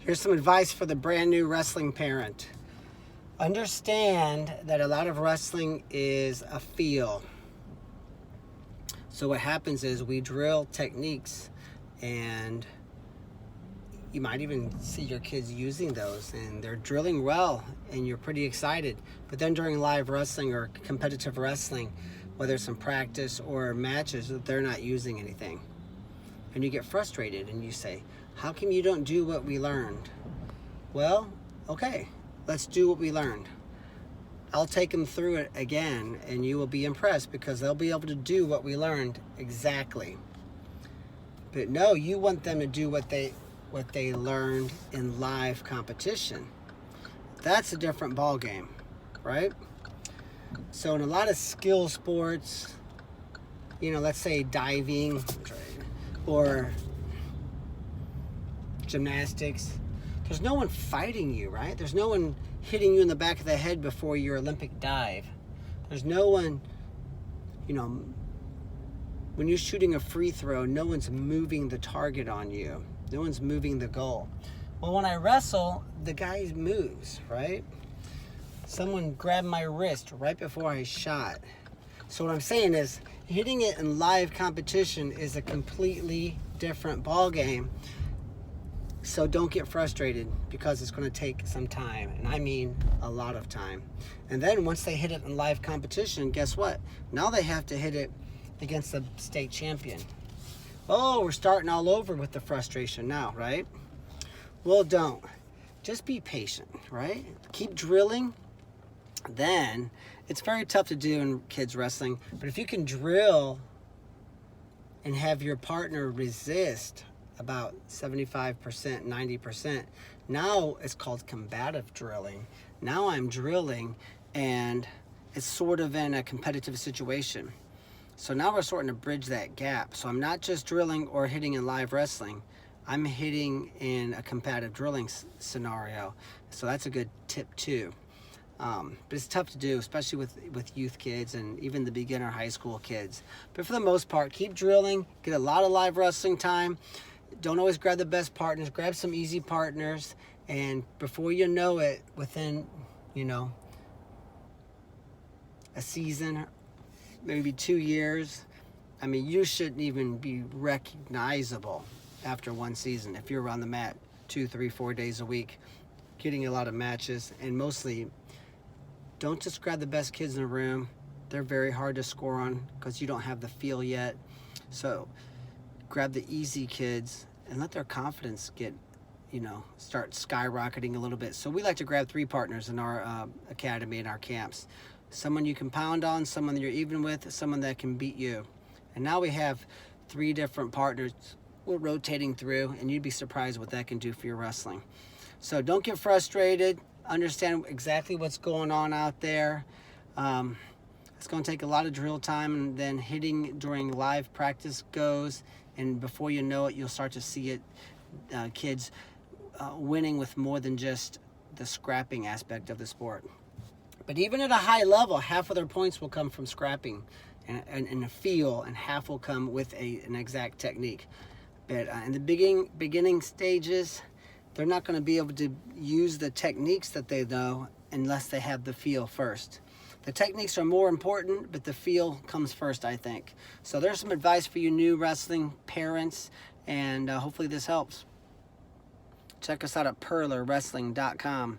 Here's some advice for the brand new wrestling parent. Understand that a lot of wrestling is a feel. So what happens is we drill techniques, and you might even see your kids using those, and they're drilling well and you're pretty excited. But then during live wrestling or competitive wrestling, whether it's in practice or matches, they're not using anything. And you get frustrated and you say, how come you don't do what we learned? Well, okay, let's do what we learned. I'll take them through it again and you will be impressed because they'll be able to do what we learned exactly. But no, you want them to do what they learned in live competition. That's a different ball game, right? So in a lot of skill sports, let's say diving or gymnastics, there's no one fighting you, right? There's no one hitting you in the back of the head before your Olympic dive. There's no one, when you're shooting a free throw, no one's moving the target on you. No one's moving the goal. Well, when I wrestle, the guy moves, right? Someone grabbed my wrist right before I shot. So what I'm saying is, hitting it in live competition is a completely different ball game. So don't get frustrated because it's going to take some time, and I mean a lot of time. And then once they hit it in live competition, guess what? Now they have to hit it against the state champion. Oh, we're starting all over with the frustration now, right? Well, don't. Just be patient, right? Keep drilling. Then it's very tough to do in kids wrestling, but if you can drill and have your partner resist about 75%, 90%, now it's called combative drilling. Now I'm drilling and it's sort of in a competitive situation. So now we're starting to bridge that gap. So I'm not just drilling or hitting in live wrestling, I'm hitting in a combative drilling scenario. So that's a good tip too. But it's tough to do, especially with youth kids and even the beginner high school kids. But for the most part, keep drilling, get a lot of live wrestling time. Don't always grab the best partners, grab some easy partners, and before you know it, within, a season, maybe 2 years, you shouldn't even be recognizable after one season if you're on the mat 2, 3, 4 days a week, getting a lot of matches. And mostly, don't just grab the best kids in the room. They're very hard to score on because you don't have the feel yet. So grab the easy kids and let their confidence start skyrocketing a little bit. So we like to grab 3 partners in our academy and our camps. Someone you can pound on, someone that you're even with, someone that can beat you. And now we have 3 different partners we're rotating through, and you'd be surprised what that can do for your wrestling. So don't get frustrated. Understand exactly what's going on out there. It's going to take a lot of drill time, and then hitting during live practice goes, and before you know it, you'll start to see it, kids winning with more than just the scrapping aspect of the sport. But even at a high level, half of their points will come from scrapping and a feel, and half will come with an exact technique. But in the beginning stages, they're not going to be able to use the techniques that they know unless they have the feel first. The techniques are more important, but the feel comes first, I think. So there's some advice for you new wrestling parents, and hopefully this helps. Check us out at PurlerWrestling.com.